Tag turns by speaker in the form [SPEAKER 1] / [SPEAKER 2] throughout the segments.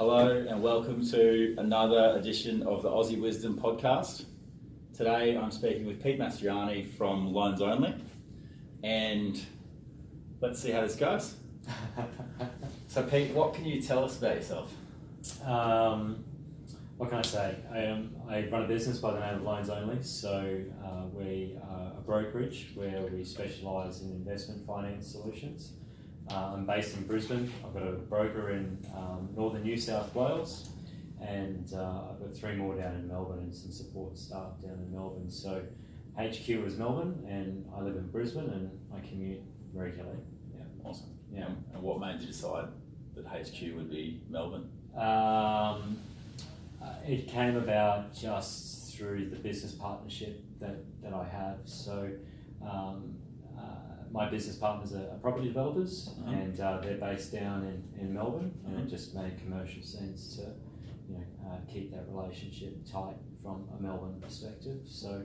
[SPEAKER 1] Hello and welcome to another edition of the Aussie Wisdom podcast. Today I'm speaking with Pete Mastroianni from Loans Only, and let's see how this goes. So Pete, what can you tell us about yourself?
[SPEAKER 2] What can I say? I run a business by the name of Loans Only. So we are a brokerage where we specialise in investment finance solutions. I'm based in Brisbane. I've got a broker in northern New South Wales, and I've got 3 more down in Melbourne and some support staff down in Melbourne. So HQ is Melbourne, and I live in Brisbane, and I commute regularly.
[SPEAKER 1] Yeah, awesome. Yeah, and what made you decide that HQ would be Melbourne?
[SPEAKER 2] It came about just through the business partnership that I have. So my business partners are property developers, and they're based down in Melbourne, and it just made commercial sense to keep that relationship tight from a Melbourne perspective. So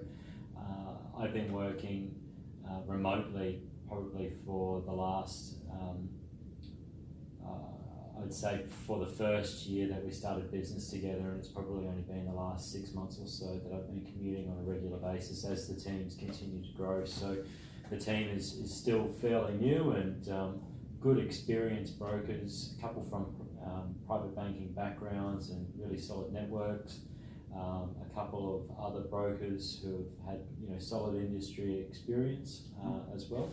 [SPEAKER 2] I've been working remotely probably for the last I'd say for the first year that we started business together, and it's probably only been the last 6 months or so that I've been commuting on a regular basis as the teams continue to grow. So the team is still fairly new, and good experienced brokers, a couple from private banking backgrounds and really solid networks, a couple of other brokers who have had solid industry experience as well,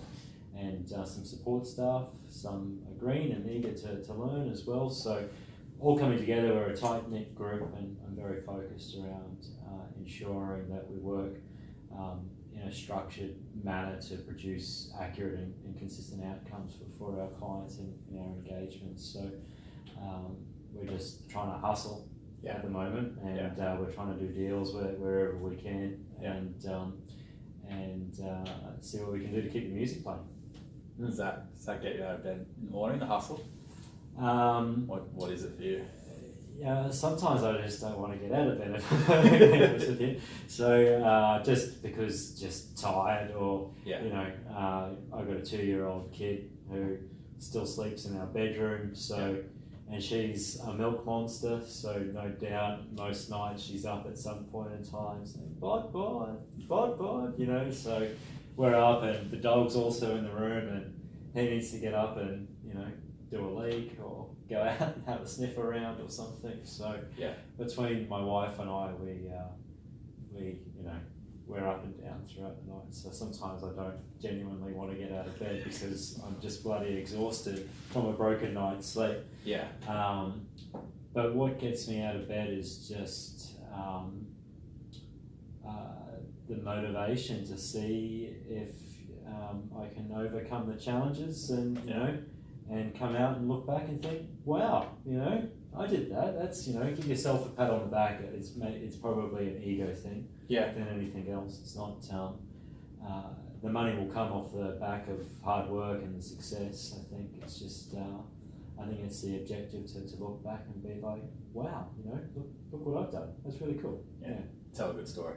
[SPEAKER 2] and some support staff. Some are green and eager to learn as well. So all coming together, we're a tight-knit group, and I'm very focused around ensuring that we work in a structured manner to produce accurate and consistent outcomes for our clients in our engagements. So we're just trying to hustle at the moment, and we're trying to do deals wherever we can, and see what we can do to keep the music playing.
[SPEAKER 1] Does that get you out of bed in the morning, the hustle? What is it for you?
[SPEAKER 2] Yeah, sometimes I just don't want to get out of bed, if I'm being honest with you. So just because just tired, or I've got a 2-year-old kid who still sleeps in our bedroom. So and she's a milk monster. So no doubt most nights she's up at some point in time saying bod. So we're up, and the dog's also in the room, and he needs to get up and do a leak or go out and have a sniff around or something. So between my wife and I, we're up and down throughout the night. So sometimes I don't genuinely want to get out of bed because I'm just bloody exhausted from a broken night's sleep.
[SPEAKER 1] Yeah.
[SPEAKER 2] But what gets me out of bed is just the motivation to see if I can overcome the challenges, and and come out and look back and think, wow, I did that. That's give yourself a pat on the back. It's probably an ego thing than anything else. It's not the money will come off the back of hard work and the success. I think it's just I think it's the objective to look back and be like, wow, look what I've done. That's really cool.
[SPEAKER 1] Yeah. Tell a good story.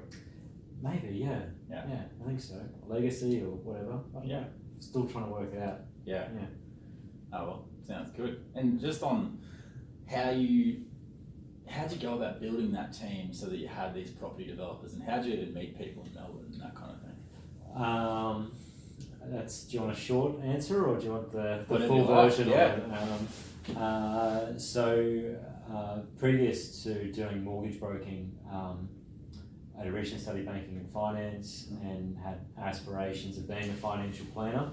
[SPEAKER 2] Maybe, yeah, I think so. A legacy or whatever. Still trying to work it out.
[SPEAKER 1] Yeah. Oh well, sounds good. And just on how'd you go about building that team so that you had these property developers, and how'd you even meet people in Melbourne and that kind of thing?
[SPEAKER 2] Do you want a short answer, or do you want the
[SPEAKER 1] Whatever
[SPEAKER 2] full version
[SPEAKER 1] of
[SPEAKER 2] it? So previous to doing mortgage broking, I'd originally studied banking and finance and had aspirations of being a financial planner.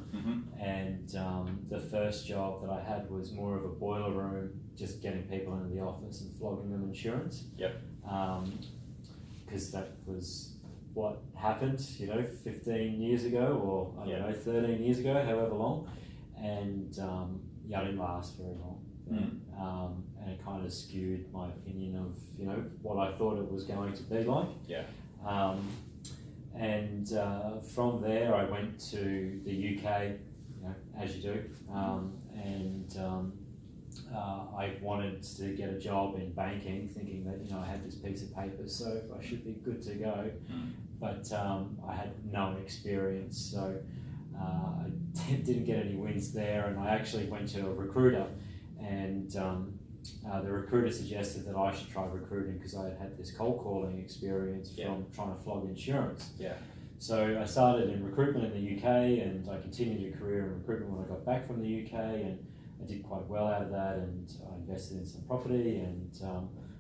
[SPEAKER 2] And the first job that I had was more of a boiler room, just getting people into the office and flogging them insurance. Because that was what happened, 15 years ago, or I don't know, 13 years ago, however long. And I didn't last very long. And it kind of skewed my opinion of what I thought it was going to be like. And from there I went to the UK, as you do, and I wanted to get a job in banking, thinking that I had this piece of paper, so I should be good to go. But I had no experience, so I didn't get any wins there, and I actually went to a recruiter and the recruiter suggested that I should try recruiting because I had had this cold calling experience
[SPEAKER 1] Yeah.
[SPEAKER 2] from trying to flog insurance.
[SPEAKER 1] Yeah.
[SPEAKER 2] So I started in recruitment in the UK, and I continued a career in recruitment when I got back from the UK, and I did quite well out of that, and I invested in some property, and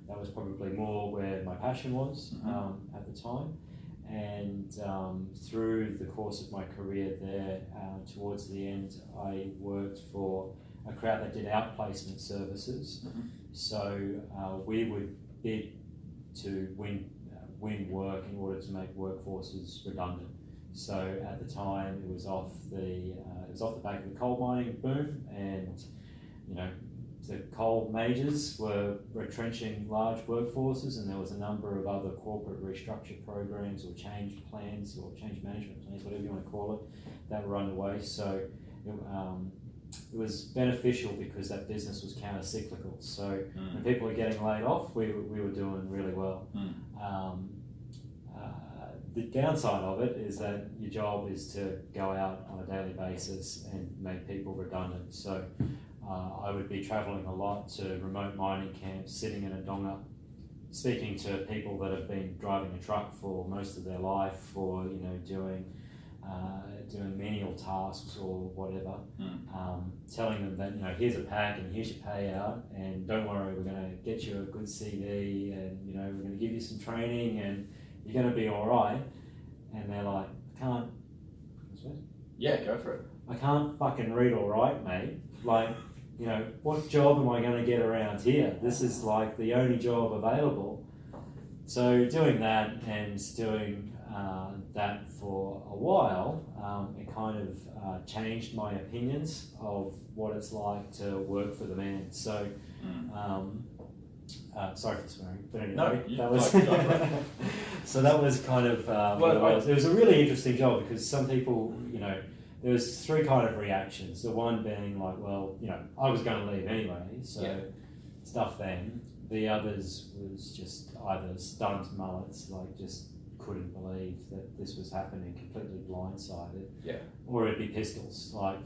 [SPEAKER 2] that was probably more where my passion was at the time. And through the course of my career there, towards the end, I worked for a crowd that did outplacement services. So we would bid to win work in order to make workforces redundant. So at the time, it was off the back of the coal mining boom, and the coal majors were retrenching large workforces, and there was a number of other corporate restructure programs or change plans or change management plans, whatever you want to call it, that were underway. So it was beneficial because that business was counter-cyclical. So when people were getting laid off, we were doing really well. The downside of it is that your job is to go out on a daily basis and make people redundant. So I would be travelling a lot to remote mining camps, sitting in a donga, speaking to people that have been driving a truck for most of their life, or doing menial tasks or whatever, telling them that here's a pack and here's your payout, and don't worry, we're going to get you a good CV, and we're going to give you some training, and you're going to be all right. And they're like,
[SPEAKER 1] Yeah, go for it.
[SPEAKER 2] I can't fucking read or write, mate. Like, what job am I going to get around here? This is like the only job available. So doing that and doing that for a while, it kind of changed my opinions of what it's like to work for the man. So, sorry for swearing, but anyway, that was so that was kind of what it was. It was a really interesting job because some people, there was three kind of reactions. The one being like, well, I was going to leave anyway, so stuff then. The others was just either stunned mullets, like just couldn't believe that this was happening, completely blindsided.
[SPEAKER 1] Yeah.
[SPEAKER 2] Or it'd be pistols, like,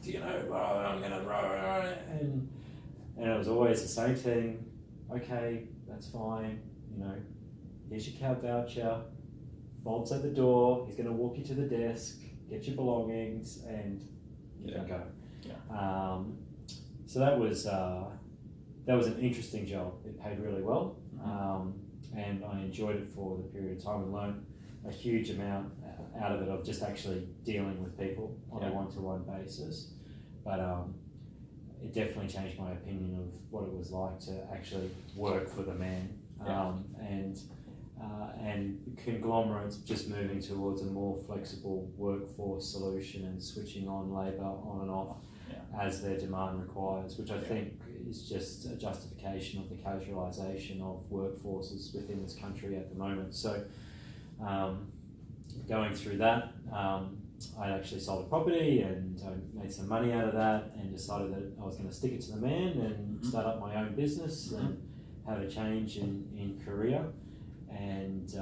[SPEAKER 2] do you know, I'm going to, and it was always the same thing. Okay, that's fine, here's your cab voucher, Bob's at the door, he's going to walk you to the desk, get your belongings, and you can go.
[SPEAKER 1] Yeah.
[SPEAKER 2] So that was an interesting job. It paid really well, and I enjoyed it for the period of time and learned a huge amount out of it, of just actually dealing with people on a one-to-one basis. But it definitely changed my opinion of what it was like to actually work for the man, and conglomerates just moving towards a more flexible workforce solution and switching on labour on and off as their demand requires, which I think is just a justification of the casualisation of workforces within this country at the moment. So going through that, I actually sold a property and I made some money out of that, and decided that I was going to stick it to the man and start up my own business, and had a change in career. And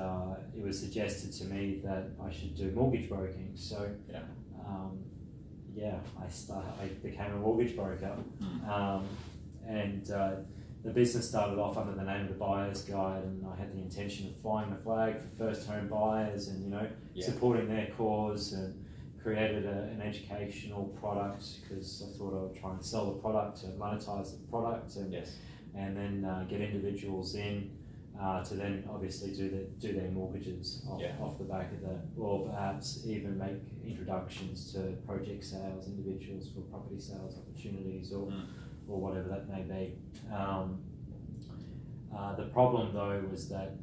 [SPEAKER 2] it was suggested to me that I should do mortgage broking. So I became a mortgage broker, and the business started off under the name of the Buyer's Guide, and I had the intention of flying the flag for first home buyers and supporting their cause, and created an educational product because I thought I would try and sell the product to monetize the product, and then get individuals in to then obviously do their mortgages off the back of that, or perhaps even make introductions to project sales, individuals for property sales opportunities, or whatever that may be. The problem though was that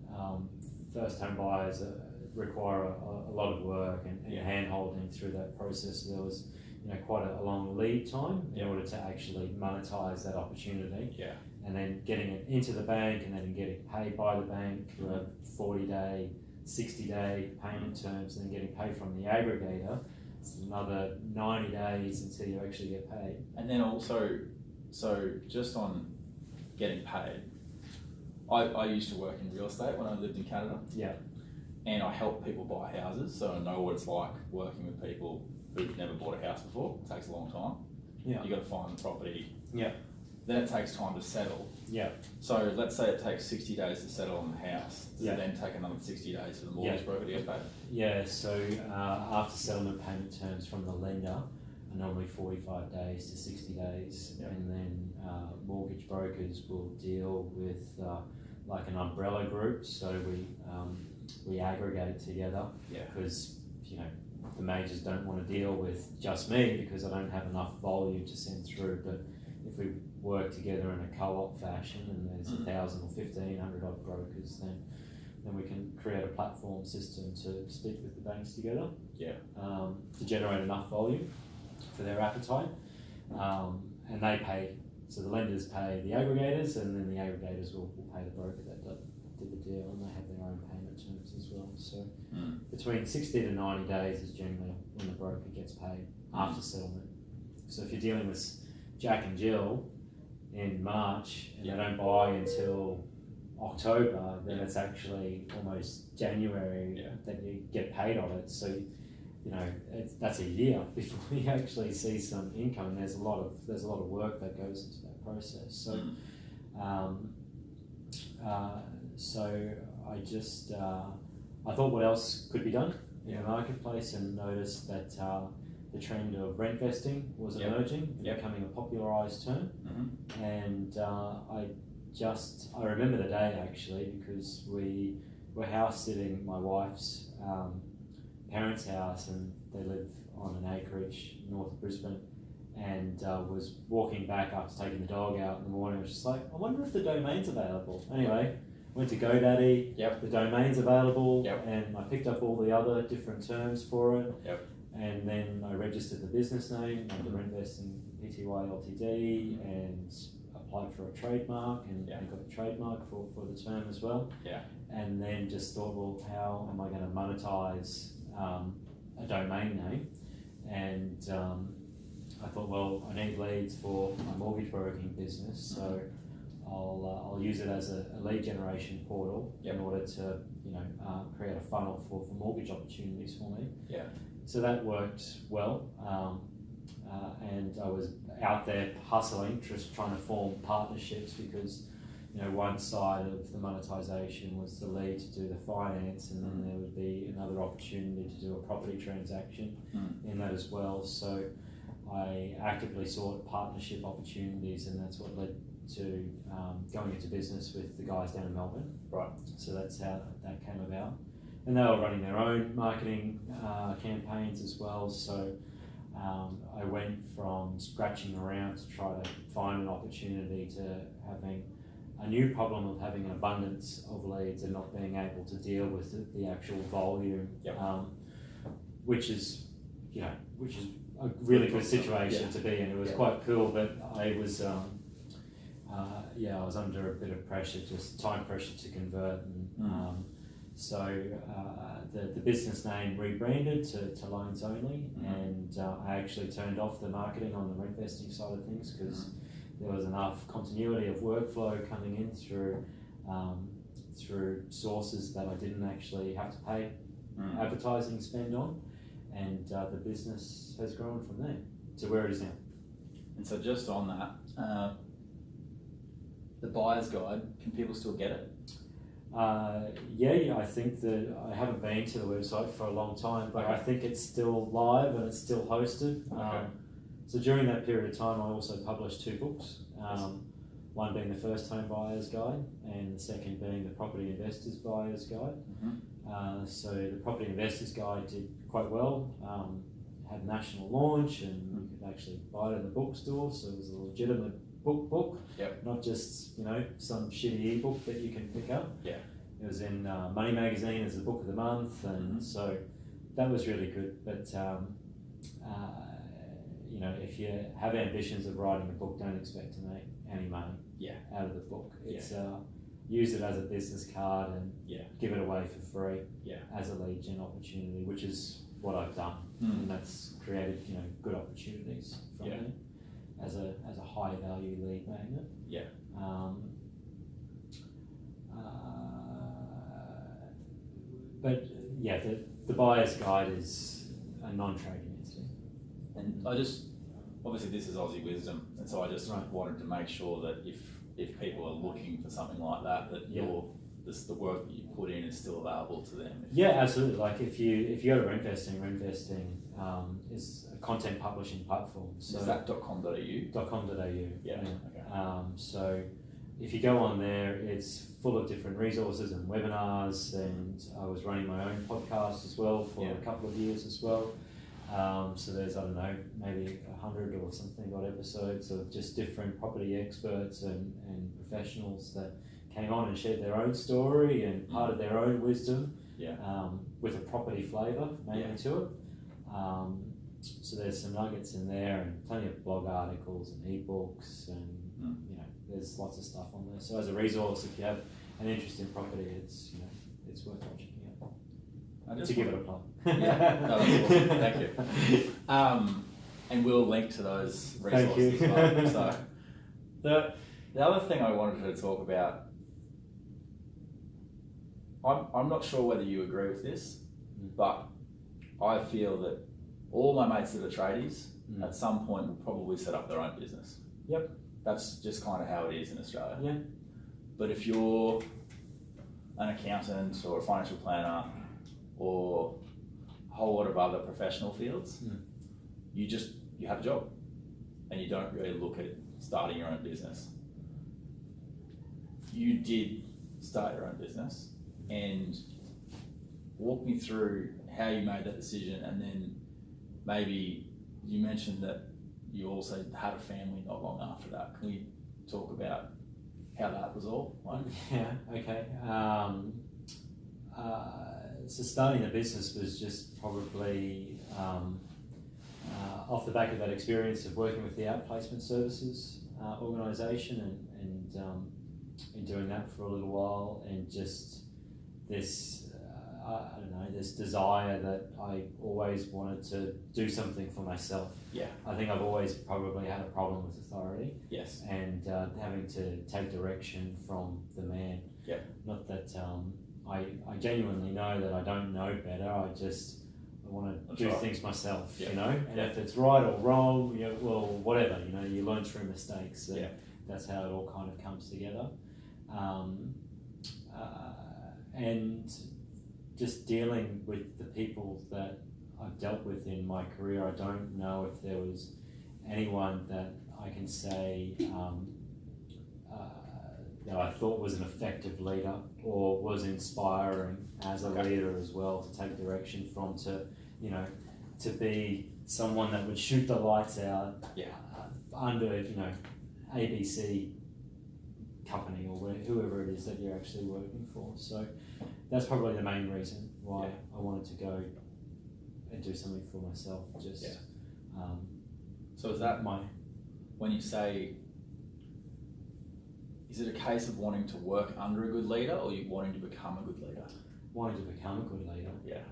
[SPEAKER 2] first home buyers require a lot of work and hand holding through that process. So there was quite a long lead time in order to actually monetize that opportunity. And then getting it into the bank, and then getting paid by the bank for a 40-day, 60-day payment terms, and then getting paid from the aggregator. It's another 90 days until you actually get paid.
[SPEAKER 1] And then also, so just on getting paid, I used to work in real estate when I lived in Canada. And I help people buy houses, so I know what it's like working with people who've never bought a house before. It takes a long time. You've got to find the property. then it takes time to settle.
[SPEAKER 2] Yeah.
[SPEAKER 1] So let's say it takes 60 days to settle on the house. Does
[SPEAKER 2] Yeah.
[SPEAKER 1] it then take another 60 days for the mortgage broker to get paid?
[SPEAKER 2] Yeah, so after settlement payment terms from the lender are normally 45 days to 60 days, and then mortgage brokers will deal with like an umbrella group. So we aggregate together because the majors don't want to deal with just me because I don't have enough volume to send through. But if we work together in a co-op fashion and there's 1,000 or 1,500 odd brokers, then we can create a platform system to speak with the banks together to generate enough volume for their appetite. And they pay, so the lenders pay the aggregators, and then the aggregators will pay the broker that did the deal, and they have their own payment terms as well. So between 60 to 90 days is generally when the broker gets paid after settlement. So if you're dealing with Jack and Jill in March and they don't buy until October, then it's actually almost January that you get paid on it. So that's a year before you actually see some income. And there's a lot of work that goes into that process. So so I thought what else could be done in the marketplace, and noticed that the trend of rent vesting was emerging and becoming a popularised term. And I remember the day actually, because we were house sitting my wife's parents' house, and they live on an acreage north of Brisbane, and was walking back after taking the dog out in the morning. I was just like, I wonder if the domain's available. Anyway, went to GoDaddy, the domain's available, and I picked up all the other different terms for it. And then I registered the business name under Rent Vesting Pty Ltd, and applied for a trademark, and got a trademark for the term as well. And then just thought, well, how am I going to monetize a domain name? And I thought, well, I need leads for my mortgage broking business, so I'll use it as a lead generation portal in order to create a funnel for mortgage opportunities for me. So that worked well, and I was out there hustling, just trying to form partnerships, because one side of the monetization was the lead to do the finance, and then there would be another opportunity to do a property transaction in that as well. So I actively sought partnership opportunities, and that's what led to going into business with the guys down in Melbourne. So that's how that came about. And they were running their own marketing campaigns as well. So I went from scratching around to try to find an opportunity to having a new problem of having an abundance of leads and not being able to deal with the actual volume, which is a really good situation to be in. It was quite cool, but I was I was under a bit of pressure, just time pressure to convert, and so the business name rebranded to Loans Only, and I actually turned off the marketing on the rent vesting side of things, because there was enough continuity of workflow coming in through sources that I didn't actually have to pay advertising spend on, and the business has grown from there to where it is now.
[SPEAKER 1] And so just on that, the buyer's guide, can people still get it?
[SPEAKER 2] I think that I haven't been to the website for a long time, but I think it's still live and it's still hosted. So during that period of time, I also published 2 books, one being the First Home Buyer's Guide, and the second being the Property Investor's Buyer's Guide. So the Property Investor's Guide did quite well, had a national launch, and you could actually buy it in the bookstore, so it was a legitimate book, not just some shitty ebook that you can pick up. It was in Money Magazine as the book of the month, and so that was really good. But if you have ambitions of writing a book, don't expect to make any money out of the book. It's use it as a business card and give it away for free as a lead gen opportunity, which is what I've done, and that's created good opportunities for me as a high value lead magnet. But the buyer's guide is a non-trading entity.
[SPEAKER 1] And I just obviously this is Aussie Wisdom, and so I just
[SPEAKER 2] Right.
[SPEAKER 1] wanted to make sure that if people are looking for something like that, that the work that you put in is still available to them.
[SPEAKER 2] Yeah, absolutely. Like if you go to Renvesting is a content publishing platform. So
[SPEAKER 1] Is that .com.au?
[SPEAKER 2] .com.au.
[SPEAKER 1] Yeah. Okay.
[SPEAKER 2] So if you go on there, it's full of different resources and webinars, and I was running my own podcast as well for a couple of years as well. So there's, I don't know, maybe 100 or something odd episodes of just different property experts and professionals that came on and shared their own story and part of their own wisdom with a property flavour mainly to it. So there's some nuggets in there and plenty of blog articles and ebooks and there's lots of stuff on there. So as a resource, if you have an interest in property, it's worth watching. To give it a plug.
[SPEAKER 1] Yeah, no, that's awesome. Thank you. And we'll link to those resources as well. So the other thing I wanted to talk about, I'm not sure whether you agree with this, but I feel that all my mates that are tradies at some point will probably set up their own business.
[SPEAKER 2] Yep.
[SPEAKER 1] That's just kind of how it is in Australia.
[SPEAKER 2] Yeah.
[SPEAKER 1] But if you're an accountant or a financial planner or a whole lot of other professional fields, you have a job and you don't really look at starting your own business. You did start your own business, and walk me through how you made that decision, and then maybe you mentioned that you also had a family not long after that. Can we talk about how that was all like?
[SPEAKER 2] Yeah, okay. So starting the business was just probably off the back of that experience of working with the outplacement services organisation and doing that for a little while, and just this I don't know, this desire that I always wanted to do something for myself.
[SPEAKER 1] Yeah.
[SPEAKER 2] I think I've always probably had a problem with authority.
[SPEAKER 1] Yes.
[SPEAKER 2] And having to take direction from the man.
[SPEAKER 1] Yeah.
[SPEAKER 2] Not that I genuinely know that I don't know better. I want to do things myself,
[SPEAKER 1] Yeah.
[SPEAKER 2] And if it's right or wrong, well, whatever, you learn through mistakes. And that's how it all kind of comes together. And just dealing with the people that I've dealt with in my career, I don't know if there was anyone that I can say that I thought was an effective leader or was inspiring as a leader as well, to take direction from, to be someone that would shoot the lights out under, ABC company or whoever it is that you're actually working for. So that's probably the main reason why I wanted to go and do something for myself.
[SPEAKER 1] So is that when you say, is it a case of wanting to work under a good leader, or you wanting to become a good leader?
[SPEAKER 2] Wanting to become a good leader.
[SPEAKER 1] Yeah.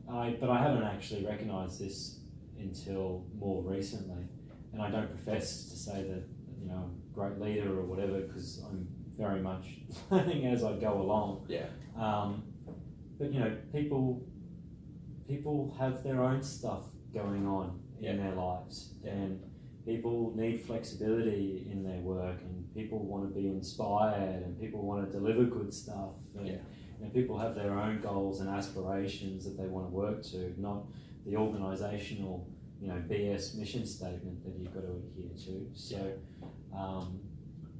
[SPEAKER 2] But I haven't actually recognised this until more recently, and I don't profess to say that I'm a great leader or whatever, because I'm very much learning as I go along.
[SPEAKER 1] Yeah.
[SPEAKER 2] But people have their own stuff going on in their lives, and people need flexibility in their work, and people want to be inspired, and people want to deliver good stuff, and people have their own goals and aspirations that they want to work to, not the organisational BS mission statement that you've got to adhere to. So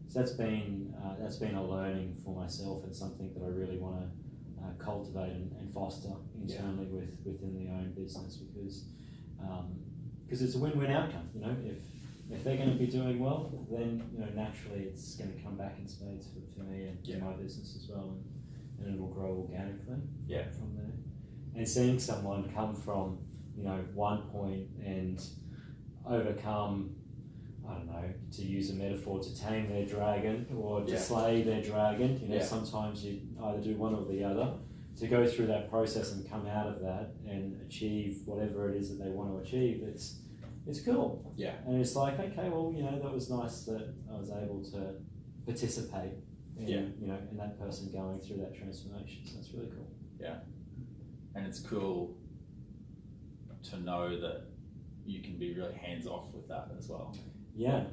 [SPEAKER 2] so that's been a learning for myself, and something that I really want to cultivate and foster internally within the own business, because it's a win-win outcome. If they're going to be doing well, then naturally it's going to come back in spades for me and to my business as well, and it will grow organically from there. And seeing someone come from one point and overcome, I don't know, to use a metaphor, to tame their dragon or to slay their dragon. Sometimes you either do one or the other. To go through that process and come out of that and achieve whatever it is that they want to achieve, it's cool. Yeah. And it's like, okay, well, that was nice that I was able to participate in, in that person going through that transformation. So that's really cool.
[SPEAKER 1] Yeah. And it's cool to know that you can be really hands off with that as well.
[SPEAKER 2] Yeah,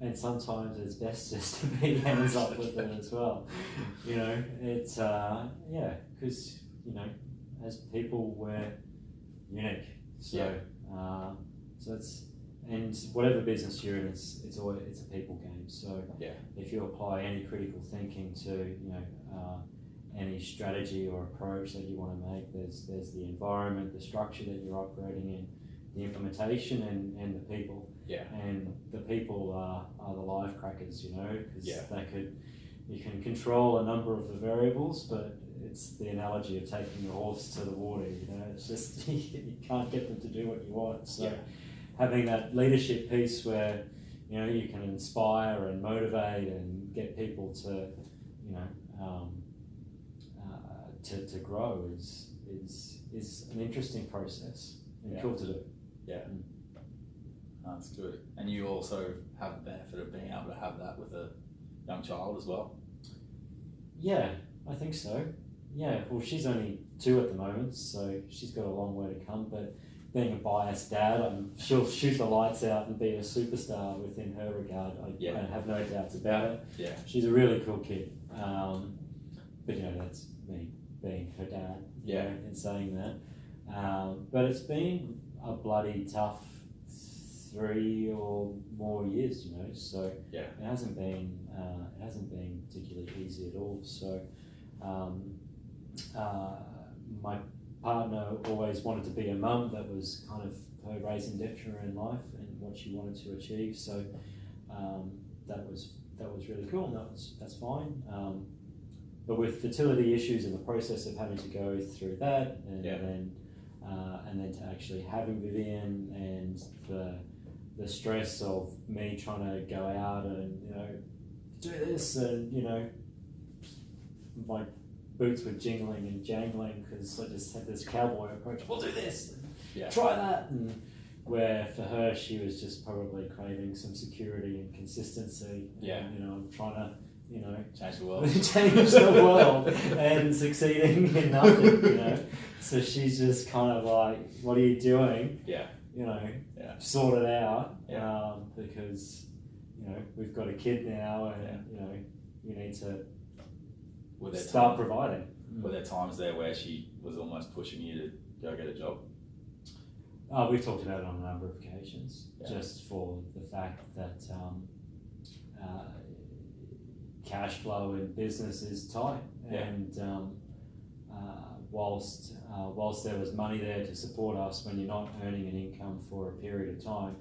[SPEAKER 2] and sometimes it's best just to be hands off with it as well. You know, it's because as people we're unique. So so it's, and whatever business you're in, it's a people game. So if you apply any critical thinking to any strategy or approach that you want to make, there's the environment, the structure that you're operating in, the implementation, and the people. And the people are the life crackers, because you can control a number of the variables, but it's the analogy of taking your horse to the water. It's just you can't get them to do what you want. So having that leadership piece where you can inspire and motivate and get people to to grow is an interesting process and cool to do.
[SPEAKER 1] That's good. And you also have the benefit of being able to have that with a young child as well.
[SPEAKER 2] Yeah, I think so. Yeah, well, she's only 2 at the moment, so she's got a long way to come. But being a biased dad, she'll shoot the lights out and be a superstar within her regard. I have no doubts about it.
[SPEAKER 1] Yeah.
[SPEAKER 2] She's a really cool kid. But that's me being her dad. And saying that. But it's been a bloody tough 3 or more years, So it hasn't been particularly easy at all. So my partner always wanted to be a mum. That was kind of her raison d'etre in life and what she wanted to achieve. So that was really cool, and that's fine. But with fertility issues and the process of having to go through that, and then to actually having Vivian, and the stress of me trying to go out and do this, and my boots were jingling and jangling because I just had this cowboy approach. We'll do this, try that, and where for her she was just probably craving some security and consistency. And, I'm trying to
[SPEAKER 1] change the world,
[SPEAKER 2] change the world, and succeeding in nothing. So she's just kind of like, "What are you doing?" Sort it out, because we've got a kid now, and you need to start providing.
[SPEAKER 1] Were there times there where she was almost pushing you to go get a job?
[SPEAKER 2] We've talked about it on a number of occasions, just for the fact that cash flow in business is tight, and whilst there was money there to support us, when you're not earning an income for a period of time,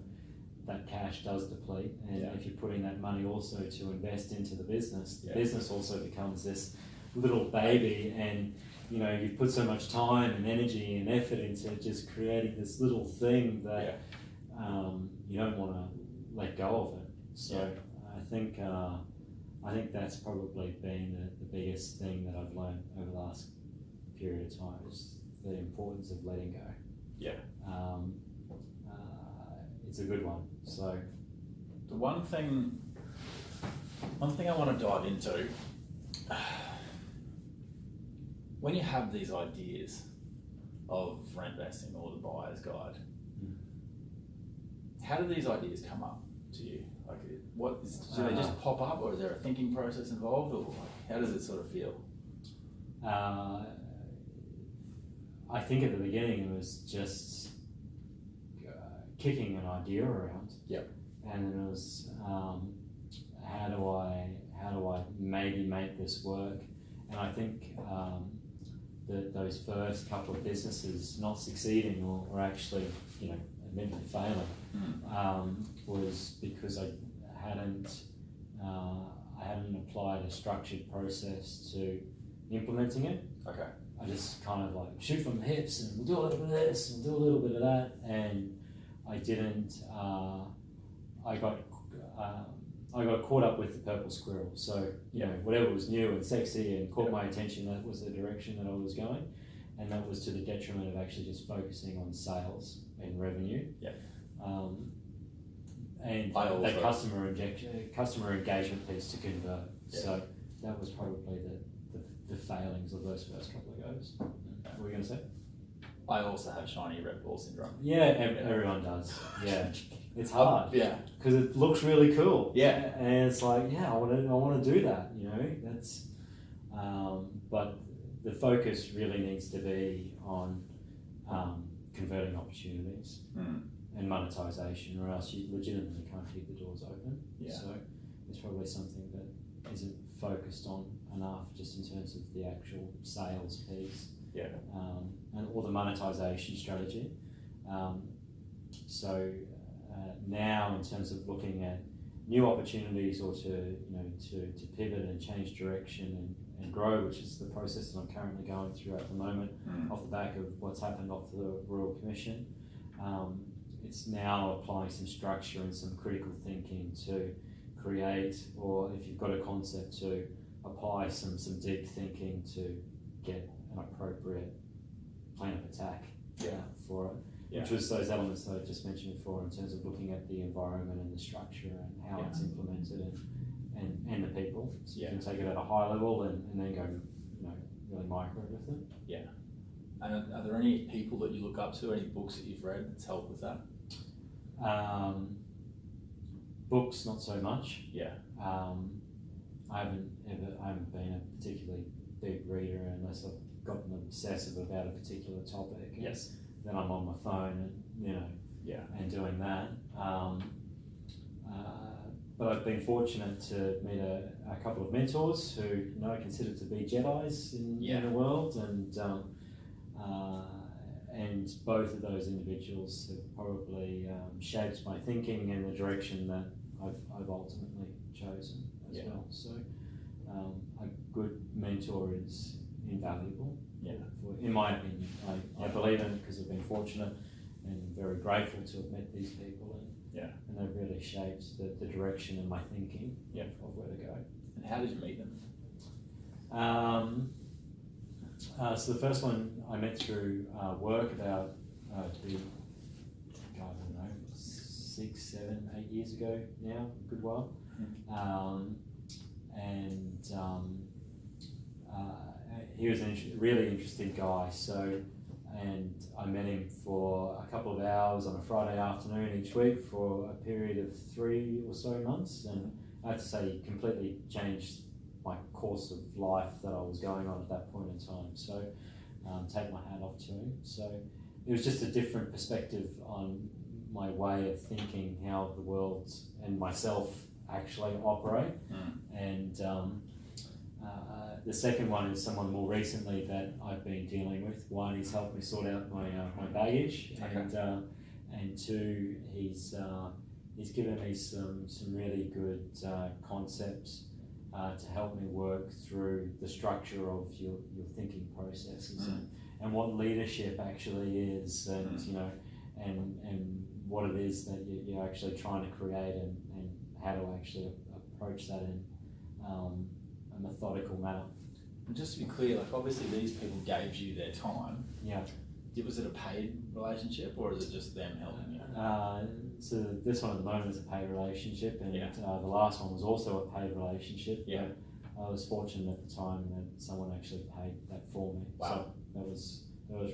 [SPEAKER 2] that cash does deplete, and if you're putting that money also to invest into the business also becomes this little baby, and you've put so much time and energy and effort into just creating this little thing that you don't want to let go of it. So I think that's probably been the biggest thing that I've learned over the last period of time, is the importance of letting go. It's a good one. So
[SPEAKER 1] the one thing I want to dive into, when you have these ideas of rent investing or the buyer's guide, how do these ideas come up to you? Like, do they just pop up, or is there a thinking process involved, or how does it sort of feel?
[SPEAKER 2] I think at the beginning it was just kicking an idea around. And then it was how do I maybe make this work? And I think that those first couple of businesses not succeeding or actually admittedly failing was because I hadn't applied a structured process to implementing it. I just kind of like shoot from the hips, and we'll do a little bit of this and do a little bit of that, and I didn't. I got caught up with the purple squirrel. So whatever was new and sexy and caught my attention, that was the direction that I was going, and that was to the detriment of actually just focusing on sales and revenue. And that customer engagement piece to convert. So that was probably the failings of those first couple of goes. What were you going to say?
[SPEAKER 1] I also have shiny Red Bull syndrome.
[SPEAKER 2] Yeah, everyone does. Yeah, it's hard.
[SPEAKER 1] Yeah.
[SPEAKER 2] Because it looks really cool.
[SPEAKER 1] Yeah.
[SPEAKER 2] And it's like, yeah, I want to do that. That's. But the focus really needs to be on converting opportunities and monetization, or else you legitimately can't keep the doors open.
[SPEAKER 1] Yeah.
[SPEAKER 2] So it's probably something that isn't focused on enough, just in terms of the actual sales piece.
[SPEAKER 1] Yeah.
[SPEAKER 2] Or the monetization strategy. Now, in terms of looking at new opportunities, or to pivot and change direction and grow, which is the process that I'm currently going through at the moment, off the back of what's happened off the Royal Commission. It's now applying some structure and some critical thinking to create, or if you've got a concept, to apply some deep thinking to get an appropriate plan of attack for it.
[SPEAKER 1] Yeah.
[SPEAKER 2] Which was those elements that I just mentioned before, in terms of looking at the environment and the structure and how it's implemented and the people. So you can take it at a high level and then go, really micro with it.
[SPEAKER 1] Yeah. And are there any people that you look up to, any books that you've read that's helped with that?
[SPEAKER 2] Books, not so much.
[SPEAKER 1] Yeah.
[SPEAKER 2] I haven't been a particularly big reader unless I've gotten obsessive about a particular topic.
[SPEAKER 1] Yes.
[SPEAKER 2] Then I'm on my phone and doing that. But I've been fortunate to meet a couple of mentors who I consider to be Jedis in the world, and both of those individuals have probably shaped my thinking in the direction that I've ultimately chosen as well. So a good mentor is invaluable.
[SPEAKER 1] Yeah.
[SPEAKER 2] In my opinion, I believe in it because I've been fortunate and very grateful to have met these people, and they've really shaped the direction of my thinking of where to go.
[SPEAKER 1] And how did you meet them?
[SPEAKER 2] So the first one I met through work about, I don't know, 6, 7, 8 years ago now, a good while. He was a really interesting guy. And I met him for a couple of hours on a Friday afternoon each week for a period of 3 or so months, and I have to say he completely changed my course of life that I was going on at that point in time. So take my hat off to him. So it was just a different perspective on my way of thinking, how the world and myself actually operate. And the second one is someone more recently that I've been dealing with. One, he's helped me sort out my baggage, and two, he's given me some really good concepts to help me work through the structure of your thinking processes and what leadership actually is, and what it is that you're actually trying to create, and how to actually approach that in a methodical manner.
[SPEAKER 1] And just to be clear, obviously these people gave you their time.
[SPEAKER 2] Yeah.
[SPEAKER 1] Was it a paid relationship, or is it just them helping you?
[SPEAKER 2] So this one at the moment is a paid relationship, and the last one was also a paid relationship.
[SPEAKER 1] Yeah.
[SPEAKER 2] I was fortunate at the time that someone actually paid that for me.
[SPEAKER 1] Wow.
[SPEAKER 2] So that was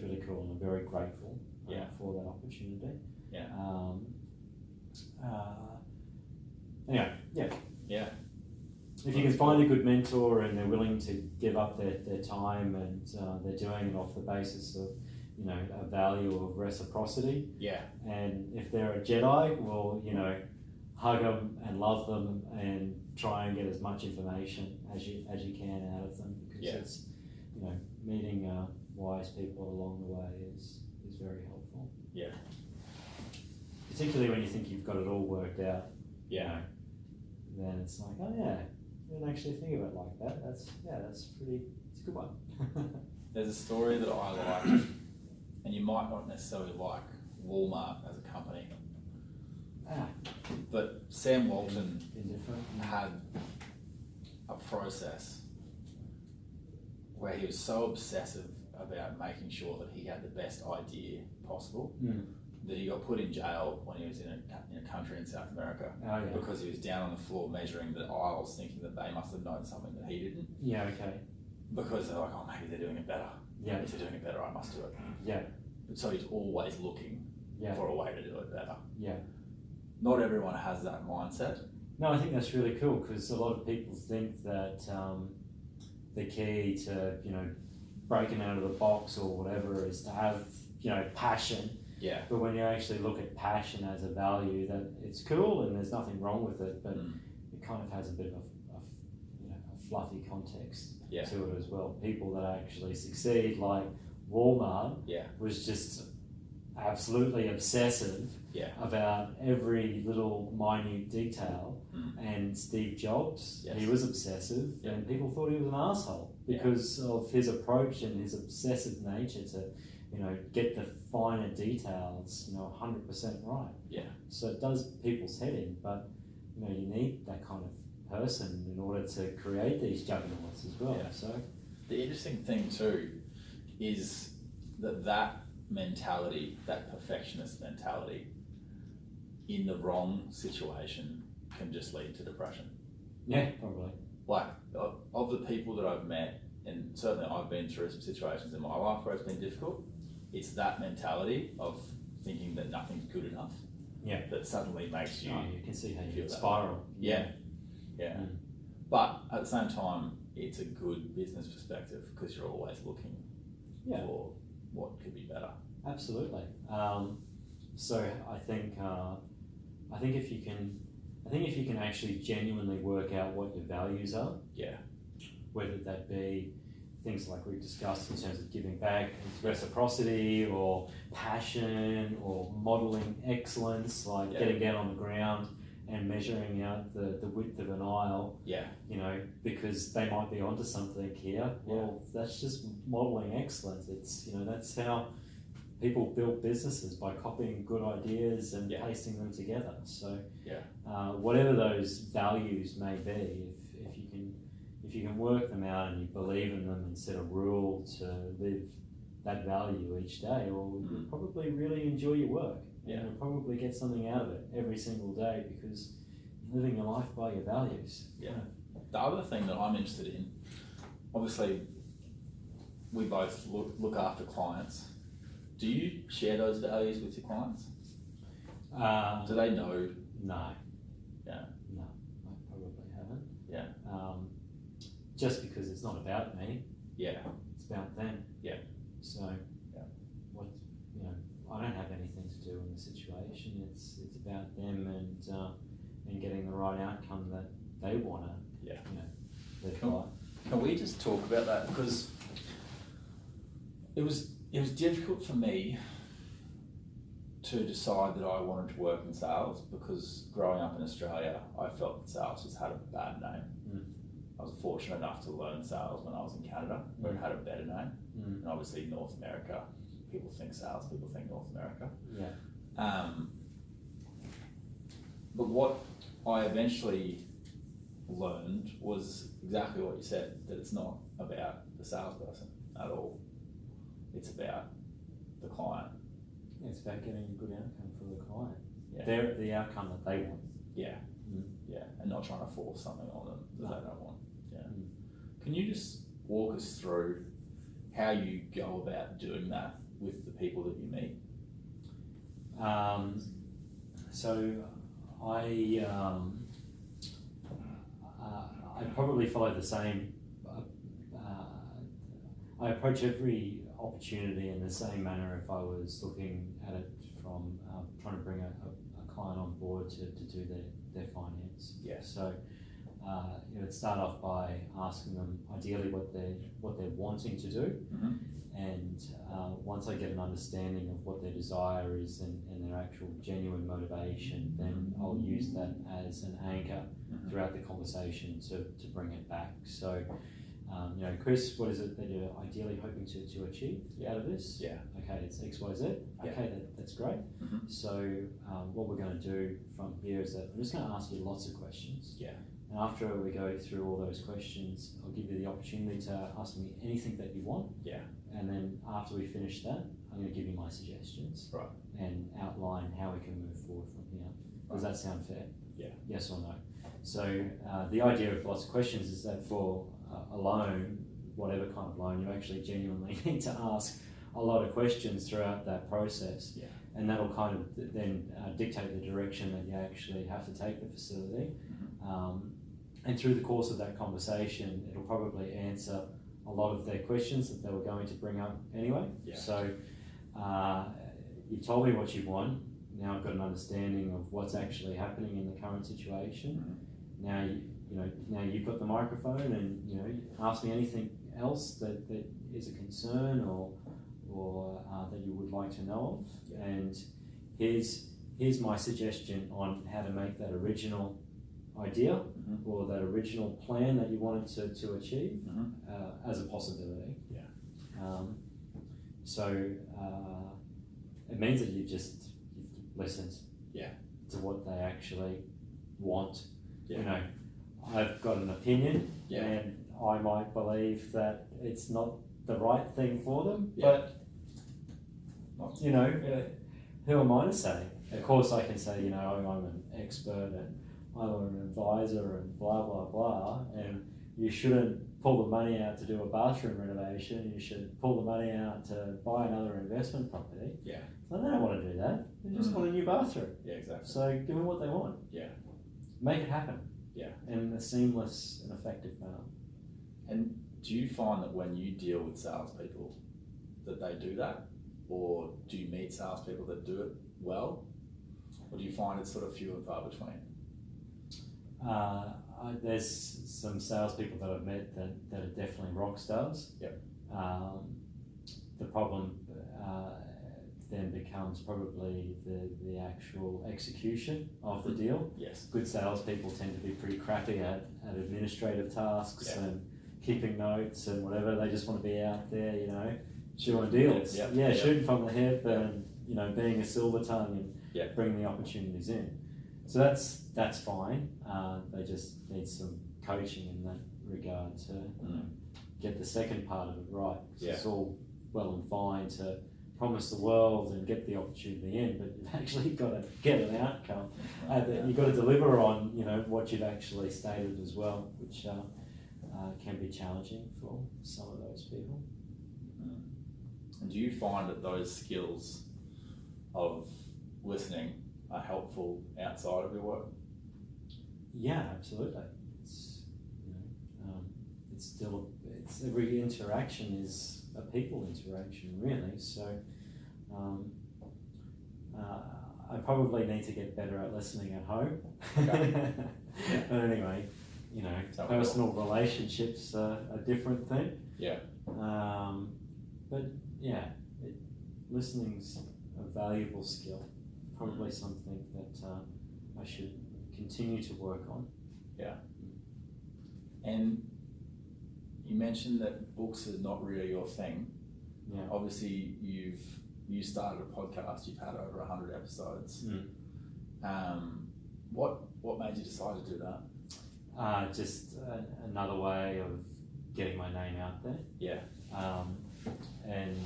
[SPEAKER 2] really cool, and I'm very grateful for that opportunity.
[SPEAKER 1] Yeah.
[SPEAKER 2] Anyway,
[SPEAKER 1] Yeah.
[SPEAKER 2] If you can find a good mentor and they're willing to give up their time, and they're doing it off the basis of a value of reciprocity.
[SPEAKER 1] Yeah.
[SPEAKER 2] And if they're a Jedi, well, hug them and love them and try and get as much information as you can out of them, because it's meeting wise people along the way is very helpful.
[SPEAKER 1] Yeah.
[SPEAKER 2] Particularly when you think you've got it all worked out.
[SPEAKER 1] Yeah.
[SPEAKER 2] Then it's like, oh yeah, I didn't actually think of it like that. It's a good one.
[SPEAKER 1] There's a story that I like, and you might not necessarily like Walmart as a company. But Sam Walton had a process where he was so obsessive about making sure that he had the best idea possible that he got put in jail when he was in a country in South America because he was down on the floor measuring the aisles, thinking that they must have known something that he didn't.
[SPEAKER 2] Yeah, okay.
[SPEAKER 1] Because they're like, oh, maybe they're doing it better.
[SPEAKER 2] Yeah.
[SPEAKER 1] If they're doing it better, I must do it.
[SPEAKER 2] Yeah.
[SPEAKER 1] so he's always looking
[SPEAKER 2] Yeah.
[SPEAKER 1] for a way to do it better.
[SPEAKER 2] Yeah.
[SPEAKER 1] Not everyone has that mindset.
[SPEAKER 2] No, I think that's really cool because a lot of people think that the key to, breaking out of the box or whatever is to have, passion.
[SPEAKER 1] Yeah.
[SPEAKER 2] But when you actually look at passion as a value, that it's cool and there's nothing wrong with it, but it kind of has a bit of a fluffy context
[SPEAKER 1] Yeah.
[SPEAKER 2] to it as well. People that actually succeed, like Walmart,
[SPEAKER 1] Yeah.
[SPEAKER 2] was just absolutely obsessive
[SPEAKER 1] Yeah.
[SPEAKER 2] about every little minute detail. And Steve Jobs,
[SPEAKER 1] Yes.
[SPEAKER 2] he was obsessive,
[SPEAKER 1] Yeah.
[SPEAKER 2] and people thought he was an asshole because of his approach and his obsessive nature to, get the finer details, 100% right.
[SPEAKER 1] Yeah.
[SPEAKER 2] So it does people's head in, but you need that kind of person in order to create these juggernauts as well.
[SPEAKER 1] Yeah.
[SPEAKER 2] So
[SPEAKER 1] The interesting thing too is that mentality, that perfectionist mentality, in the wrong situation can just lead to depression.
[SPEAKER 2] yeah, probably.
[SPEAKER 1] Like of the people that I've met, and certainly I've been through some situations in my life where it's been difficult, it's that mentality of thinking that nothing's good enough that suddenly makes you
[SPEAKER 2] You can see how you
[SPEAKER 1] feel that
[SPEAKER 2] spiral.
[SPEAKER 1] Yeah.
[SPEAKER 2] Mm.
[SPEAKER 1] But at the same time, it's a good business perspective because you're always looking for what could be better.
[SPEAKER 2] Absolutely. So I think if you can actually genuinely work out what your values are,
[SPEAKER 1] Yeah.
[SPEAKER 2] whether that be things like we've discussed in terms of giving back, reciprocity, or passion, or modelling excellence, like getting down on the ground and measuring out the width of an aisle,
[SPEAKER 1] Yeah.
[SPEAKER 2] because they might be onto something here. Well, that's just modelling excellence. It's, that's how people build businesses, by copying good ideas and pasting them together. So whatever those values may be, if you can work them out and you believe in them and set a rule to live that value each day, well, you'll probably really enjoy your work.
[SPEAKER 1] Yeah.
[SPEAKER 2] And you'll probably get something out of it every single day because you're living your life by your values.
[SPEAKER 1] Yeah. The other thing that I'm interested in, obviously, we both look after clients. Do you share those values with your clients? Do they know?
[SPEAKER 2] No.
[SPEAKER 1] Yeah.
[SPEAKER 2] No, I probably haven't.
[SPEAKER 1] Yeah.
[SPEAKER 2] Just because it's not about me.
[SPEAKER 1] Yeah.
[SPEAKER 2] It's about them.
[SPEAKER 1] Yeah.
[SPEAKER 2] So, I don't have anything to do in the situation. It's about them and getting the right outcome that they want to. Live by.
[SPEAKER 1] Can we just talk about that, because it was difficult for me to decide that I wanted to work in sales, because growing up in Australia, I felt that sales just had a bad name. I was fortunate enough to learn sales when I was in Canada, where it had a better name. And obviously North America, people think sales, people think North America.
[SPEAKER 2] Yeah.
[SPEAKER 1] But what I eventually learned was exactly what you said, that it's not about the salesperson at all. It's about the client.
[SPEAKER 2] Yeah, it's about getting a good outcome for the client.
[SPEAKER 1] Yeah.
[SPEAKER 2] They're the outcome that they want.
[SPEAKER 1] Yeah. Yeah. And not trying to force something on them that they don't want. Yeah. Can you just walk us through how you go about doing that with the people that you meet?
[SPEAKER 2] So I probably follow the same. I approach every opportunity in the same manner if I was looking at it from trying to bring a client on board to do their finance.
[SPEAKER 1] Yeah.
[SPEAKER 2] So it'd start off by asking them ideally what they're wanting to do, and once I get an understanding of what their desire is and their actual genuine motivation, then I'll use that as an anchor throughout the conversation to bring it back. So, Chris, what is it that you're ideally hoping to achieve out of this?
[SPEAKER 1] Yeah.
[SPEAKER 2] Okay, it's XYZ. Okay, that's great. So what we're going to do from here is that I'm just going to ask you lots of questions.
[SPEAKER 1] Yeah.
[SPEAKER 2] And after we go through all those questions, I'll give you the opportunity to ask me anything that you want.
[SPEAKER 1] Yeah.
[SPEAKER 2] And then after we finish that, I'm going to give you my suggestions.
[SPEAKER 1] Right.
[SPEAKER 2] And outline how we can move forward from here. Does that sound fair?
[SPEAKER 1] Yeah.
[SPEAKER 2] Yes or no? So the idea of lots of questions is that for a loan, whatever kind of loan, you actually genuinely need to ask a lot of questions throughout that process.
[SPEAKER 1] Yeah.
[SPEAKER 2] And that'll kind of then dictate the direction that you actually have to take the facility. And through the course of that conversation, it'll probably answer a lot of their questions that they were going to bring up anyway.
[SPEAKER 1] Yeah.
[SPEAKER 2] So you've told me what you want. Now I've got an understanding of what's actually happening in the current situation. Now now you've got the microphone, and ask me anything else that is a concern or that you would like to know of.
[SPEAKER 1] Yeah.
[SPEAKER 2] And here's my suggestion on how to make that original idea or that original plan that you wanted to achieve as a possibility.
[SPEAKER 1] Yeah.
[SPEAKER 2] So it means that you've listened
[SPEAKER 1] Yeah.
[SPEAKER 2] to what they actually want.
[SPEAKER 1] Yeah.
[SPEAKER 2] I've got an opinion,
[SPEAKER 1] Yeah.
[SPEAKER 2] and I might believe that it's not the right thing for them,
[SPEAKER 1] Yeah.
[SPEAKER 2] but who am I to say? Of course I can say, I'm an expert and I'm an advisor and blah blah blah, and you shouldn't pull the money out to do a bathroom renovation, you should pull the money out to buy another investment property.
[SPEAKER 1] Yeah.
[SPEAKER 2] So they don't want to do that, they just want a new bathroom.
[SPEAKER 1] Yeah, exactly.
[SPEAKER 2] So give them what they want.
[SPEAKER 1] Yeah.
[SPEAKER 2] Make it happen.
[SPEAKER 1] Yeah.
[SPEAKER 2] In a seamless and effective manner.
[SPEAKER 1] And do you find that when you deal with salespeople that they do that? Or do you meet salespeople that do it well? Or do you find it's sort of few and far between?
[SPEAKER 2] There's some salespeople that I've met that are definitely rock stars.
[SPEAKER 1] Yep.
[SPEAKER 2] The problem then becomes probably the actual execution of the deal.
[SPEAKER 1] Yes.
[SPEAKER 2] Good salespeople tend to be pretty crappy at administrative tasks
[SPEAKER 1] Yeah.
[SPEAKER 2] and keeping notes and whatever. They just want to be out there, doing deals.
[SPEAKER 1] Yeah.
[SPEAKER 2] Shooting from the hip and being a silver tongue and bringing the opportunities in. So that's fine. They just need some coaching in that regard to get the second part of it right. It's all well and fine to promise the world and get the opportunity in, but you've actually got to get an outcome. You've got to deliver on what you've actually stated as well, which can be challenging for some of those people.
[SPEAKER 1] And do you find that those skills of listening are helpful outside of your work?
[SPEAKER 2] Yeah, absolutely. It's still every interaction is a people interaction, really. So I probably need to get better at listening at home.
[SPEAKER 1] Okay.
[SPEAKER 2] But anyway, personal relationships are a different thing.
[SPEAKER 1] Yeah.
[SPEAKER 2] But yeah, listening's a valuable skill. Probably something that I should continue to work on.
[SPEAKER 1] Yeah. And you mentioned that books are not really your thing.
[SPEAKER 2] Yeah.
[SPEAKER 1] Obviously, you started a podcast. You've had over 100 episodes. What made you decide to do that?
[SPEAKER 2] Just another way of getting my name out there.
[SPEAKER 1] Yeah.
[SPEAKER 2] And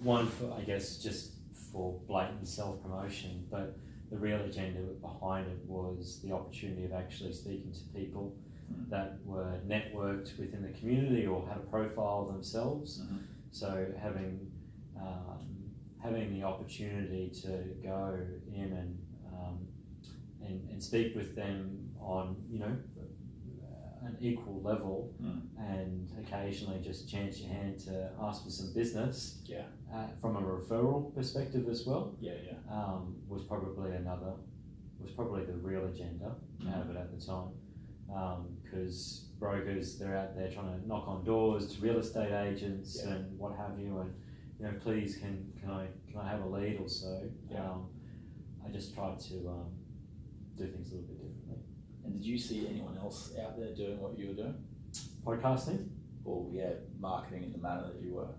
[SPEAKER 2] one for, I guess, just for blatant self-promotion, but the real agenda behind it was the opportunity of actually speaking to people that were networked within the community or had a profile themselves. So having the opportunity to go in and speak with them on an equal level and occasionally just chance your hand to ask for some business from a referral perspective as well was probably the real agenda out of it at the time, because brokers, they're out there trying to knock on doors to real estate agents and what have you, and please can I have a lead or so. I just tried to do things a little bit differently.
[SPEAKER 1] And did you see anyone else out there doing what you were doing?
[SPEAKER 2] Podcasting?
[SPEAKER 1] Or marketing in the manner that you were?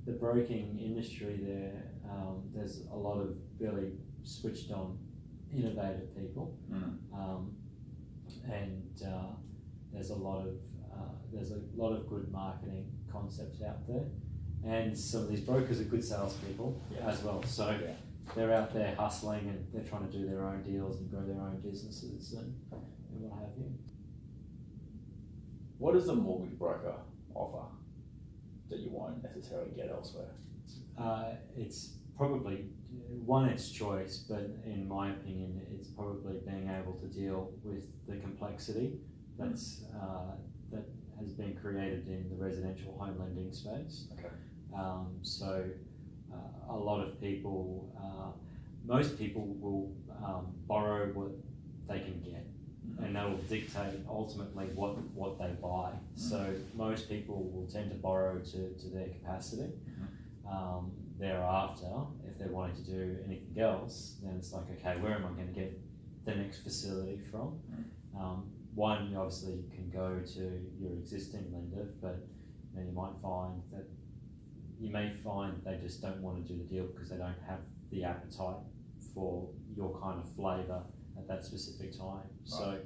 [SPEAKER 2] The broking industry there's a lot of really switched on, innovative people, and there's a lot of good marketing concepts out there, and some of these brokers are good salespeople as well. So they're out there hustling and they're trying to do their own deals and grow their own businesses and what have you.
[SPEAKER 1] What does the mortgage broker offer that you won't necessarily get elsewhere?
[SPEAKER 2] It's probably one, it's choice, but in my opinion, it's probably being able to deal with the complexity that's that has been created in the residential home lending space.
[SPEAKER 1] Okay.
[SPEAKER 2] A lot of people, most people will borrow what they can get, and that will dictate ultimately what they buy. So most people will tend to borrow to their capacity. Thereafter, if they're wanting to do anything else, then it's like, okay, where am I going to get the next facility from? One, obviously, you can go to your existing lender, but then you may find they just don't want to do the deal because they don't have the appetite for your kind of flavour at that specific time. Right. So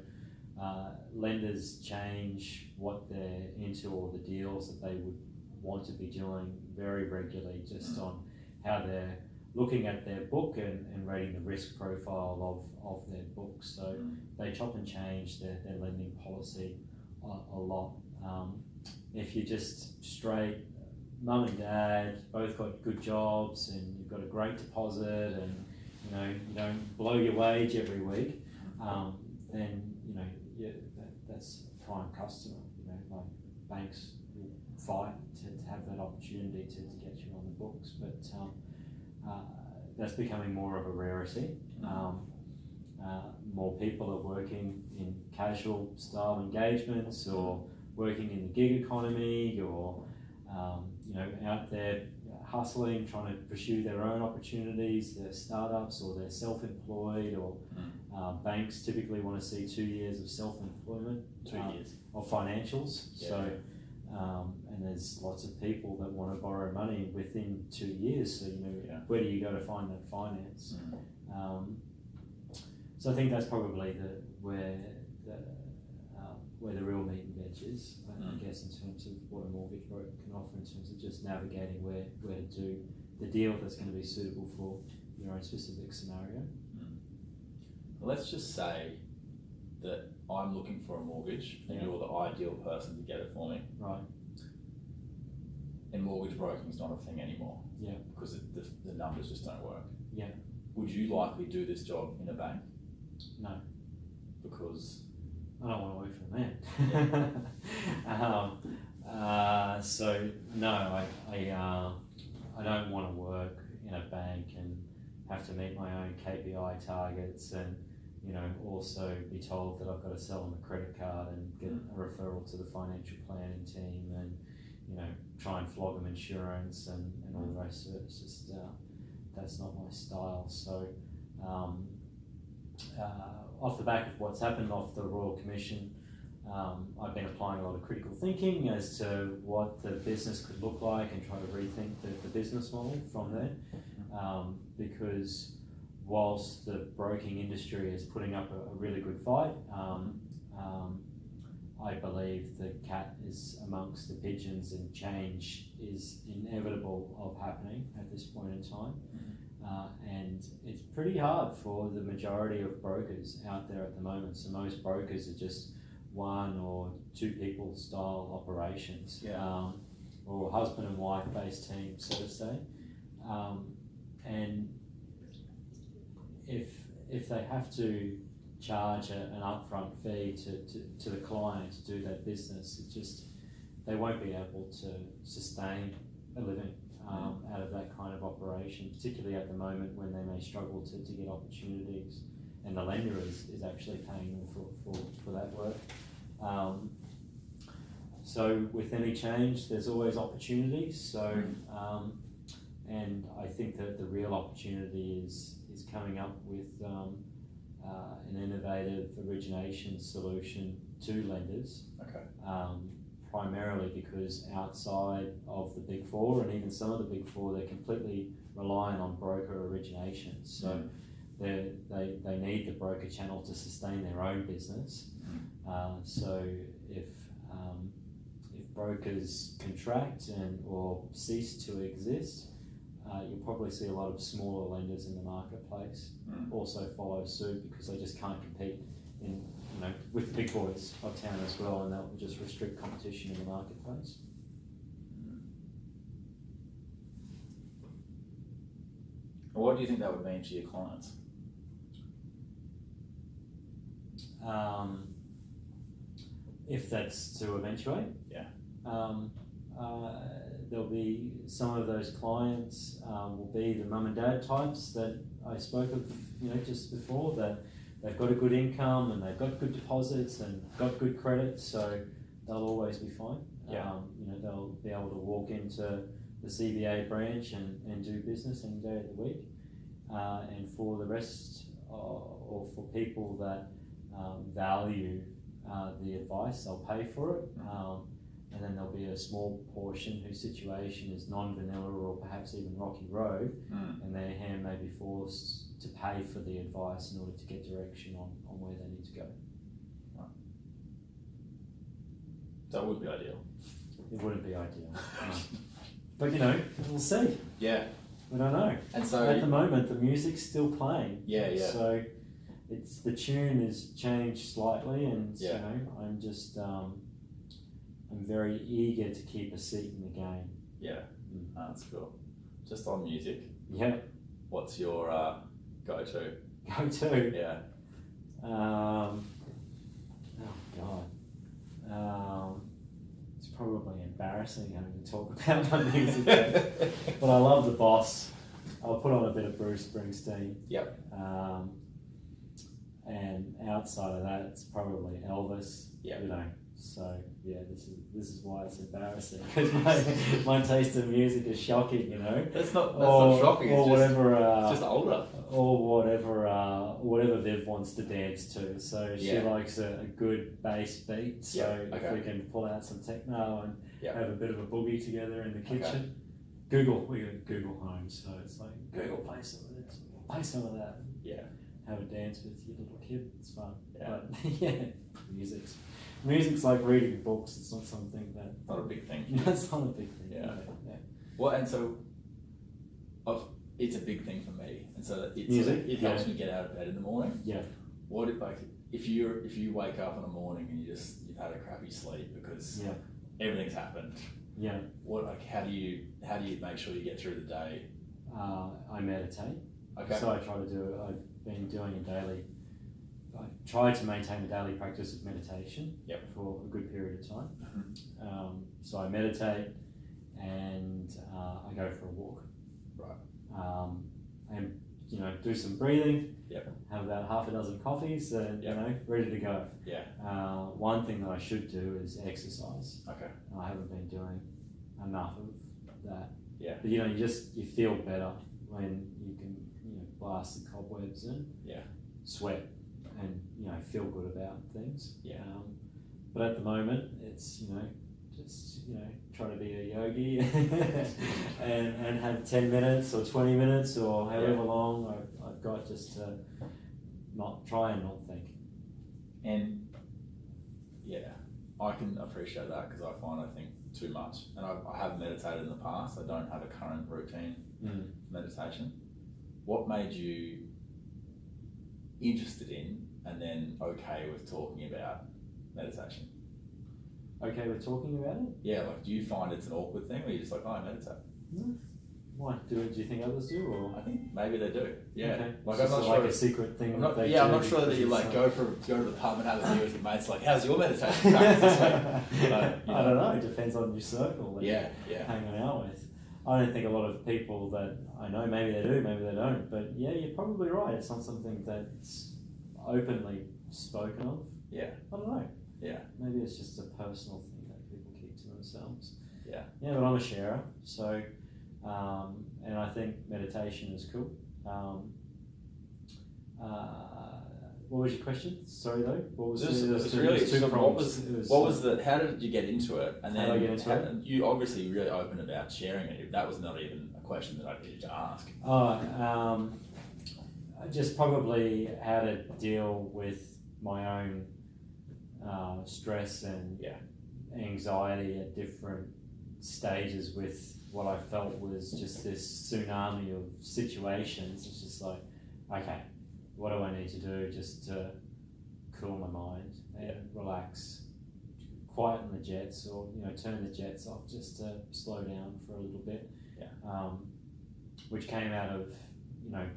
[SPEAKER 2] lenders change what they're into or the deals that they would want to be doing very regularly, just on how they're looking at their book and rating the risk profile of their book. So they chop and change their lending policy a lot. If you're just straight mum and dad, both got good jobs and you've got a great deposit and you don't blow your wage every week, then that's a prime customer. Like banks will fight to have that opportunity to get you on the books, but that's becoming more of a rarity. More people are working in casual style engagements or working in the gig economy or out there hustling, trying to pursue their own opportunities, their startups or they're self-employed, or banks typically want to see 2 years of self-employment,
[SPEAKER 1] 2 years
[SPEAKER 2] of financials.
[SPEAKER 1] Yeah.
[SPEAKER 2] So and there's lots of people that want to borrow money within 2 years. So where do you go to find that finance? So I think that's probably where the real meat and veg is, I guess, in terms of what a mortgage broker can offer in terms of just navigating where to do the deal that's going to be suitable for your own specific scenario.
[SPEAKER 1] Well, let's just say that I'm looking for a mortgage and you're the ideal person to get it for me.
[SPEAKER 2] Right.
[SPEAKER 1] And mortgage broking is not a thing anymore.
[SPEAKER 2] Yeah. Because
[SPEAKER 1] the numbers just don't work.
[SPEAKER 2] Yeah.
[SPEAKER 1] Would you likely do this job in a bank?
[SPEAKER 2] No.
[SPEAKER 1] Because
[SPEAKER 2] I don't want to work for them. So no, I don't want to work in a bank and have to meet my own KPI targets and also be told that I've got to sell them a credit card and get a referral to the financial planning team and try and flog them insurance and all the rest of it. It's just that's not my style. So off the back of what's happened off the Royal Commission, I've been applying a lot of critical thinking as to what the business could look like and try to rethink the business model from there. Because whilst the broking industry is putting up a really good fight, I believe the cat is amongst the pigeons and change is inevitable of happening at this point in time. And it's pretty hard for the majority of brokers out there at the moment. So most brokers are just one or two people style operations, or husband and wife based teams, so to say. And if they have to charge an upfront fee to the client to do that business, they won't be able to sustain a living out of that kind of operation, particularly at the moment when they may struggle to get opportunities and the lender is actually paying them for that work. So with any change, there's always opportunities. So, and I think that the real opportunity is coming up with an innovative origination solution to lenders.
[SPEAKER 1] Okay.
[SPEAKER 2] Primarily because outside of the Big Four and even some of the Big Four, they're completely reliant on broker origination. So they need the broker channel to sustain their own business. So if brokers contract or cease to exist, you'll probably see a lot of smaller lenders in the marketplace also follow suit because they just can't compete with the big boys of town as well, and that will just restrict competition in the marketplace.
[SPEAKER 1] What do you think that would mean to your clients?
[SPEAKER 2] If that's to eventuate,
[SPEAKER 1] yeah,
[SPEAKER 2] there'll be some of those clients will be the mum and dad types that I spoke of, just before, that they've got a good income and they've got good deposits and got good credit, so they'll always be fine.
[SPEAKER 1] Yeah.
[SPEAKER 2] They'll be able to walk into the CBA branch and do business any day of the week. And for the rest, or for people that value the advice, they'll pay for it. And then there'll be a small portion whose situation is non-vanilla or perhaps even rocky road, and their hand may be forced to pay for the advice in order to get direction on where they need to go.
[SPEAKER 1] Right. That would be ideal.
[SPEAKER 2] It wouldn't be ideal. But we'll see.
[SPEAKER 1] Yeah.
[SPEAKER 2] We don't know.
[SPEAKER 1] And so
[SPEAKER 2] at the moment, the music's still playing.
[SPEAKER 1] Yeah.
[SPEAKER 2] So the tune has changed slightly, and I'm just I'm very eager to keep a seat in the game.
[SPEAKER 1] Yeah, that's cool. Just on music.
[SPEAKER 2] Yeah.
[SPEAKER 1] What's your go-to?
[SPEAKER 2] Go-to.
[SPEAKER 1] Yeah.
[SPEAKER 2] Oh God. It's probably embarrassing having to talk about my music, but I love The Boss. I'll put on a bit of Bruce Springsteen.
[SPEAKER 1] Yep.
[SPEAKER 2] And outside of that, it's probably Elvis.
[SPEAKER 1] Yeah.
[SPEAKER 2] So yeah, this is why it's embarrassing, because my taste in music is shocking.
[SPEAKER 1] That's not shocking.
[SPEAKER 2] Or whatever.
[SPEAKER 1] It's just older.
[SPEAKER 2] Or whatever Viv wants to dance to. So she
[SPEAKER 1] Yeah.
[SPEAKER 2] likes a good bass beat. So
[SPEAKER 1] Yeah, okay.
[SPEAKER 2] if we can pull out some techno and
[SPEAKER 1] Yeah.
[SPEAKER 2] have a bit of a boogie together in the kitchen.
[SPEAKER 1] Okay.
[SPEAKER 2] We got Google Home, so it's like Google play some of this, play some of that.
[SPEAKER 1] Yeah.
[SPEAKER 2] Have a dance with your little kid. It's fun.
[SPEAKER 1] Yeah.
[SPEAKER 2] But yeah, music's like reading books. It's not something that.
[SPEAKER 1] Not a big thing.
[SPEAKER 2] That's not a big thing.
[SPEAKER 1] Yeah.
[SPEAKER 2] Yeah.
[SPEAKER 1] Well, and so, it's a big thing for me, and so
[SPEAKER 2] Music?
[SPEAKER 1] it helps me get out of bed in the morning.
[SPEAKER 2] Yeah.
[SPEAKER 1] What if you wake up in the morning and you've had a crappy sleep because everything's happened?
[SPEAKER 2] Yeah.
[SPEAKER 1] How do you make sure you get through the day?
[SPEAKER 2] I meditate.
[SPEAKER 1] Okay.
[SPEAKER 2] So I try to do it. I've been doing I try to maintain a daily practice of meditation.
[SPEAKER 1] Yep.
[SPEAKER 2] For a good period of time.
[SPEAKER 1] Mm-hmm.
[SPEAKER 2] So I meditate and I go for a walk.
[SPEAKER 1] Right.
[SPEAKER 2] And do some breathing.
[SPEAKER 1] Yep.
[SPEAKER 2] Have about half a dozen coffees and ready to go.
[SPEAKER 1] Yeah.
[SPEAKER 2] One thing that I should do is exercise.
[SPEAKER 1] Okay.
[SPEAKER 2] I haven't been doing enough of that.
[SPEAKER 1] Yeah.
[SPEAKER 2] But you feel better when you can blast the cobwebs and sweat and feel good about things.
[SPEAKER 1] Yeah.
[SPEAKER 2] But at the moment it's just try to be a yogi and have 10 minutes or 20 minutes or however long I've got just to try and not think.
[SPEAKER 1] And I can appreciate that because I find I think too much, and I have meditated in the past. I don't have a current routine for meditation. What made you interested in and then okay with talking about meditation?
[SPEAKER 2] Okay with talking about it?
[SPEAKER 1] Yeah, do you find it's an awkward thing, or you're just like, I meditate?
[SPEAKER 2] No. Why? Do you think others do, or?
[SPEAKER 1] I think maybe they do. Yeah.
[SPEAKER 2] Okay.
[SPEAKER 1] Like
[SPEAKER 2] it's
[SPEAKER 1] I'm not
[SPEAKER 2] like
[SPEAKER 1] sure.
[SPEAKER 2] a secret thing.
[SPEAKER 1] I'm not sure that you
[SPEAKER 2] because
[SPEAKER 1] go to the pub and have a beer with your mates. Like, how's your meditation practice this week?
[SPEAKER 2] I don't know. It depends on your circle. That
[SPEAKER 1] Yeah.
[SPEAKER 2] you're hanging out with. I don't think a lot of people that I know, maybe they do, maybe they don't. But yeah, you're probably right. It's not something that's openly spoken of.
[SPEAKER 1] Yeah.
[SPEAKER 2] I don't know.
[SPEAKER 1] Yeah.
[SPEAKER 2] Maybe it's just a personal thing that people keep to themselves.
[SPEAKER 1] Yeah.
[SPEAKER 2] Yeah, but I'm a sharer, so and I think meditation is cool. What was your question? Sorry though. What was
[SPEAKER 1] how did you get into it? And then
[SPEAKER 2] how did I get into it?
[SPEAKER 1] You obviously really open about sharing it. That was not even a question that I needed to ask.
[SPEAKER 2] Just probably how to deal with my own stress and anxiety at different stages with what I felt was just this tsunami of situations. It's just like, okay, what do I need to do just to cool my mind and relax, quieten the jets, or turn the jets off just to slow down for a little bit. Which came out of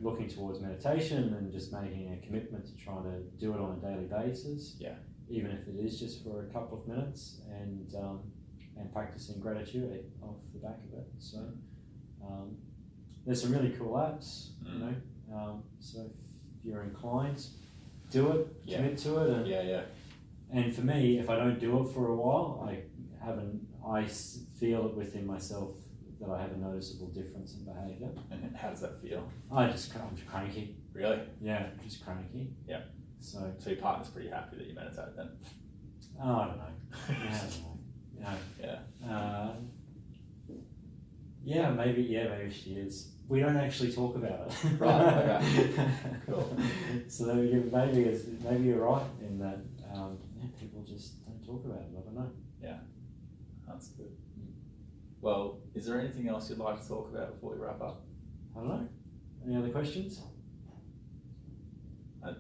[SPEAKER 2] looking towards meditation and just making a commitment to try to do it on a daily basis. Even if it is just for a couple of minutes, and practicing gratitude off the back of it. So there's some really cool apps, so if you're inclined, do it, commit to it, and and for me, if I don't do it for a while, I feel it within myself that I have a noticeable difference in behaviour.
[SPEAKER 1] And how does that feel?
[SPEAKER 2] I'm cranky.
[SPEAKER 1] Really?
[SPEAKER 2] Yeah, just cranky.
[SPEAKER 1] Yeah.
[SPEAKER 2] So
[SPEAKER 1] your partner's pretty happy that you meditate then?
[SPEAKER 2] Oh, I don't know. Yeah, I don't know. Maybe she is. We don't actually talk about it.
[SPEAKER 1] Right, okay. Cool.
[SPEAKER 2] So maybe you're right in that people just don't talk about it. I don't know.
[SPEAKER 1] Yeah, that's good. Well, is there anything else you'd like to talk about before we wrap up?
[SPEAKER 2] I don't know. Any other questions?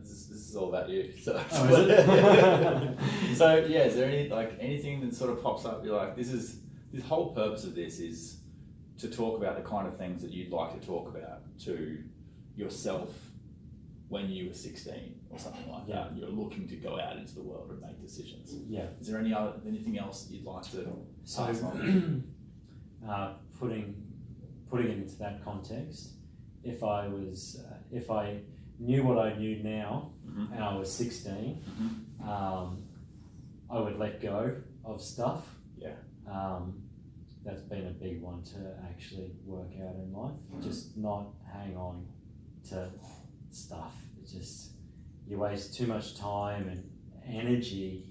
[SPEAKER 1] This is all about you. So,
[SPEAKER 2] oh, is it?
[SPEAKER 1] So is there anything that sort of pops up? You're like, this whole purpose of this is to talk about the kind of things that you'd like to talk about to yourself when you were 16 or something like that. You're looking to go out into the world and make decisions. Yeah. Is there anything else that you'd like to pass on?
[SPEAKER 2] Putting it into that context, if I knew what I knew now, and I was 16, I would let go of stuff. That's been a big one to actually work out in life. Just not hang on to stuff. It's just, you waste too much time and energy,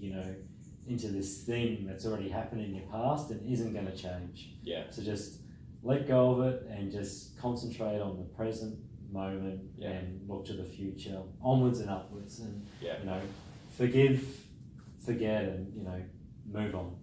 [SPEAKER 2] into this thing that's already happened in your past and isn't going to change. So just let go of it and just concentrate on the present moment and look to the future, onwards and upwards, and forgive, forget, and move on.